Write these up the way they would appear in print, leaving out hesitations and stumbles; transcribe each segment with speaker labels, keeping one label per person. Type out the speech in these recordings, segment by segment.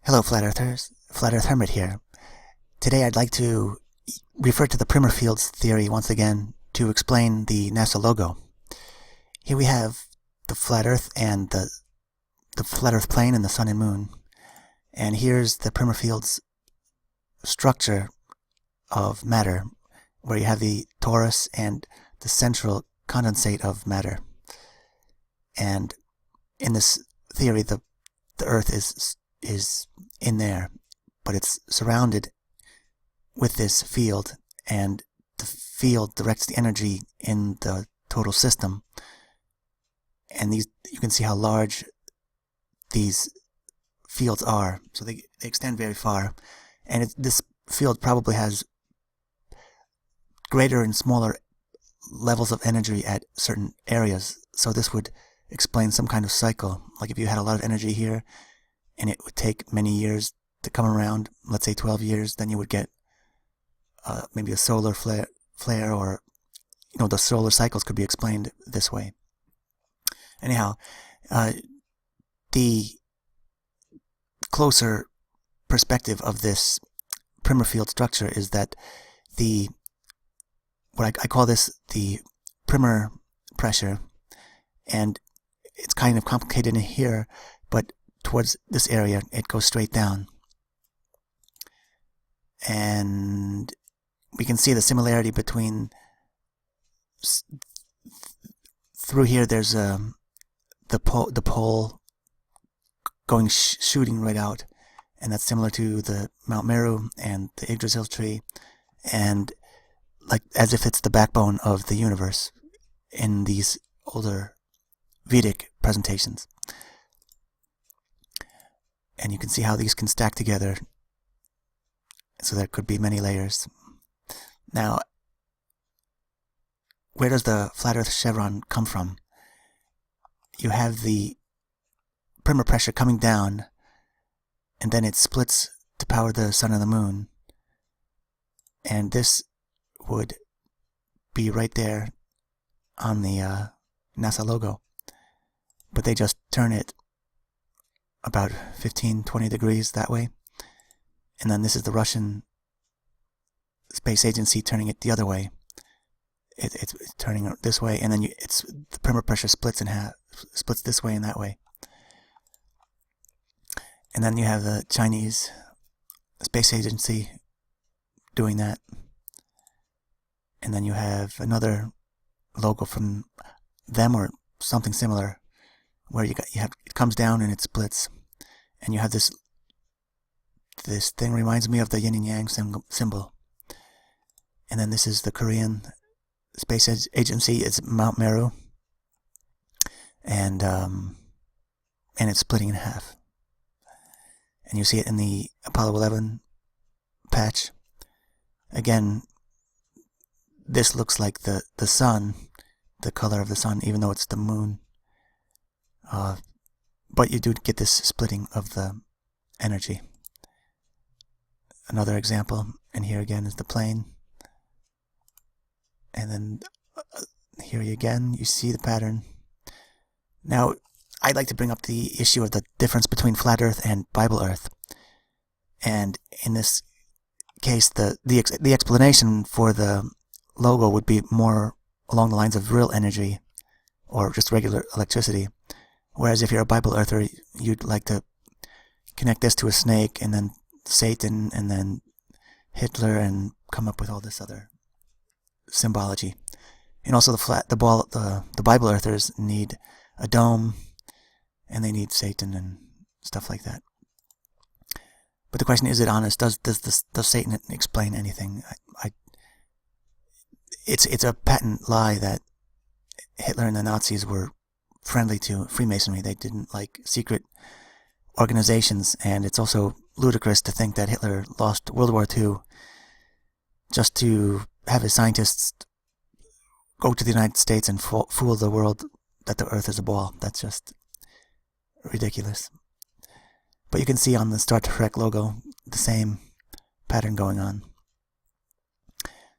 Speaker 1: Hello, Flat Earthers. Flat Earth Hermit here. Today I'd like to refer to the Primer Fields theory once again to explain the NASA logo. Here we have the flat Earth and the flat Earth plane and the sun and moon. And here's the Primer Fields structure of matter, where you have the torus and the central condensate of matter. And in this theory, the Earth is in there, but it's surrounded with this field, and the field directs the energy in the total system. And you can see how large these fields are. So they extend very far, and this field probably has greater and smaller levels of energy at certain areas. So this would explain some kind of cycle. Like if you had a lot of energy here and it would take many years to come around, let's say 12 years, then you would get maybe a solar flare, or the solar cycles could be explained this way. Anyhow, the closer perspective of this Primer field structure is that I call this the Primer pressure, and it's kind of complicated in here, but towards this area it goes straight down. And we can see the similarity between through here. There's the pole going shooting right out, and that's similar to the Mount Meru and the Yggdrasil tree, and like as if it's the backbone of the universe in these older Vedic presentations. And you can see how these can stack together, so there could be many layers. Now, where does the flat Earth chevron come from? You have the Primer pressure coming down, and then it splits to power the sun and the moon. And this would be right there on the NASA logo. But they just turn it about 15-20 degrees that way. And then this is the Russian Space Agency turning it the other way. It's turning it this way, and then the Primer pressure splits in half, splits this way and that way. And then you have the Chinese Space Agency doing that. And then you have another logo from them or something similar, where you have it comes down and it splits, and you have this thing reminds me of the yin and yang symbol. And then this is the Korean Space Agency. It's Mount Meru, and it's splitting in half. And you see it in the Apollo 11 patch. Again, this looks like the sun, the color of the sun, even though it's the moon. But you do get this splitting of the energy. Another example, and here again is the plane. And then here again, you see the pattern. Now, I'd like to bring up the issue of the difference between flat Earth and Bible Earth. And in this case, the explanation for the logo would be more along the lines of real energy or just regular electricity. Whereas if you're a Bible Earther, you'd like to connect this to a snake, and then Satan, and then Hitler, and come up with all this other symbology. And also the Bible Earthers need a dome, and they need Satan and stuff like that. But the question is it honest? Does Satan explain anything? It's a patent lie that Hitler and the Nazis were friendly to Freemasonry. They didn't like secret organizations, and it's also ludicrous to think that Hitler lost World War II just to have his scientists go to the United States and fool the world that the Earth is a ball. That's just ridiculous. But you can see on the Star Trek logo the same pattern going on.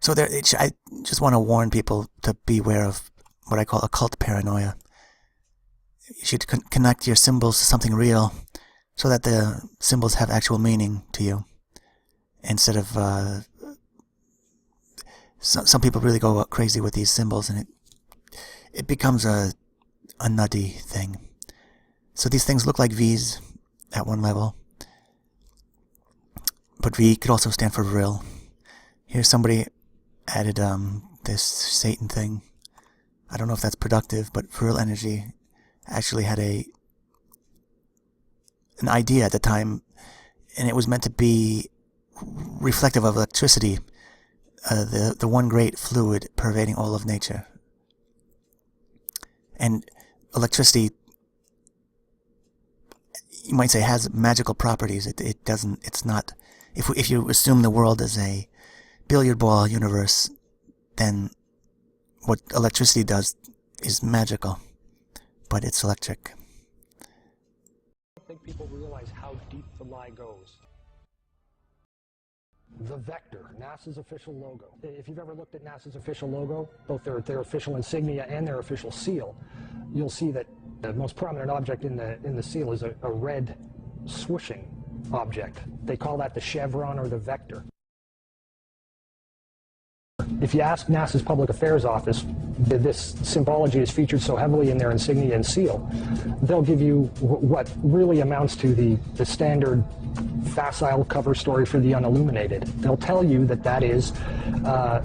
Speaker 1: So I just want to warn people to beware of what I call occult paranoia. You should connect your symbols to something real, so that the symbols have actual meaning to you, instead of some people really go crazy with these symbols, and it becomes a nutty thing. So these things look like V's at one level, but V could also stand for Vril. Here's somebody added this Satan thing. I don't know if that's productive, but Vril Energy actually had an idea at the time, and it was meant to be reflective of electricity, the one great fluid pervading all of nature. And electricity, you might say, has magical properties. It doesn't. It's not. If you assume the world is a billiard ball universe, then what electricity does is magical, but it's electric.
Speaker 2: I don't think people realize how deep the lie goes. The Vector, NASA's official logo. If you've ever looked at NASA's official logo, both their official insignia and their official seal, you'll see that the most prominent object in the seal is a red swooshing object. They call that the chevron or the vector. If you ask NASA's Public Affairs Office, this symbology is featured so heavily in their insignia and seal, they'll give you what really amounts to the standard facile cover story for the unilluminated. They'll tell you that that is a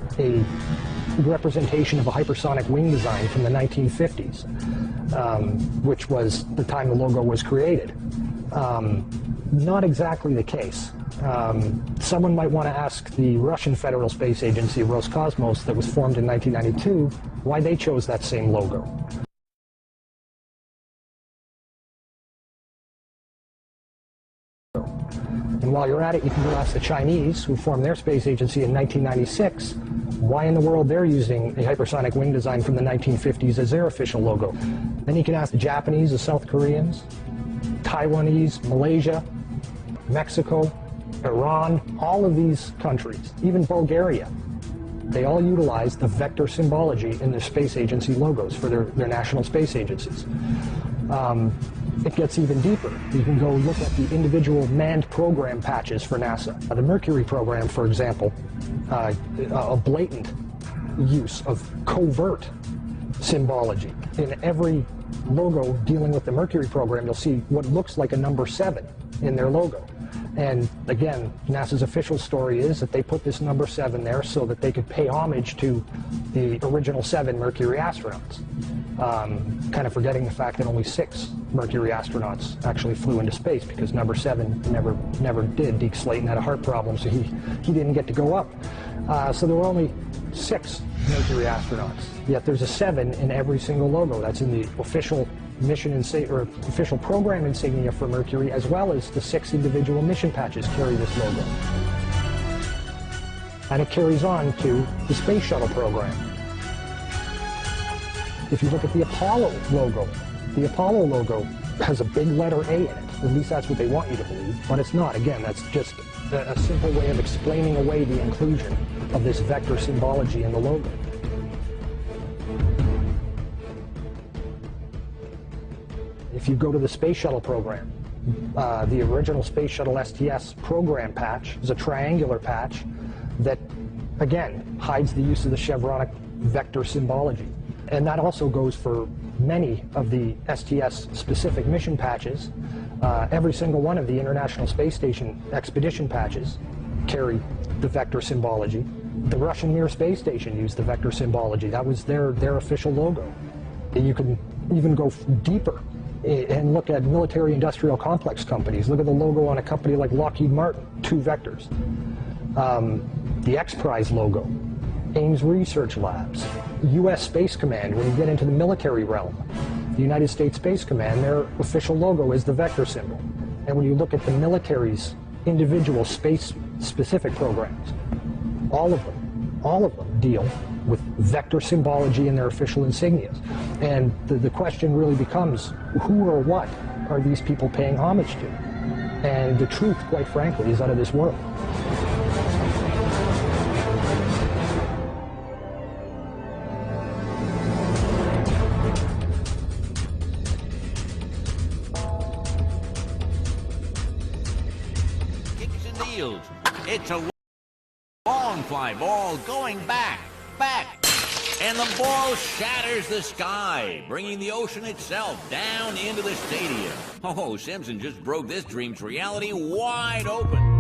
Speaker 2: representation of a hypersonic wing design from the 1950s, which was the time the logo was created. Not exactly the case. Someone might want to ask the Russian Federal Space Agency, Roscosmos, that was formed in 1992, why they chose that same logo. And while you're at it, you can go ask the Chinese, who formed their space agency in 1996, why in the world they're using a hypersonic wing design from the 1950s as their official logo. Then you can ask the Japanese, the South Koreans, Taiwanese, Malaysia, Mexico, Iran, all of these countries, even Bulgaria. They all utilize the vector symbology in their space agency logos for their national space agencies. It gets even deeper. You can go look at the individual manned program patches for NASA. The Mercury program, for example, a blatant use of covert symbology. In every logo dealing with the Mercury program, you'll see what looks like a number 7 in their logo. And again, NASA's official story is that they put this number 7 there so that they could pay homage to the original 7 Mercury astronauts. Kind of forgetting the fact that only 6 Mercury astronauts actually flew into space, because number 7 never did. Deke Slayton had a heart problem, so he didn't get to go up. So there were only 6 Mercury astronauts. Yet there's a 7 in every single logo. That's in the official mission or official program insignia for Mercury, as well as the 6 individual mission patches carry this logo. And it carries on to the Space Shuttle program. If you look at the Apollo logo has a big letter A in it. At least that's what they want you to believe, but it's not. Again, that's just a simple way of explaining away the inclusion of this vector symbology in the logo. If you go to the Space Shuttle program, the original Space Shuttle STS program patch is a triangular patch that, again, hides the use of the chevronic vector symbology. And that also goes for many of the STS-specific mission patches. Every single one of the International Space Station expedition patches carry the vector symbology. The Russian Mir space station used the vector symbology. That was their official logo. You can even go deeper and look at military-industrial complex companies. Look at the logo on a company like Lockheed Martin, 2 vectors. The X-Prize logo, Ames Research Labs, U.S. Space Command. When you get into the military realm, the United States Space Command, their official logo is the vector symbol. And when you look at the military's individual space-specific programs, all of them deal with vector symbology in their official insignias. And the question really becomes, who or what are these people paying homage to? And the truth, quite frankly, is out of this world.
Speaker 3: Fields. It's a long fly ball going back, and the ball shatters the sky, bringing the ocean itself down into the stadium. Oh, Simpson just broke this dream's reality wide open.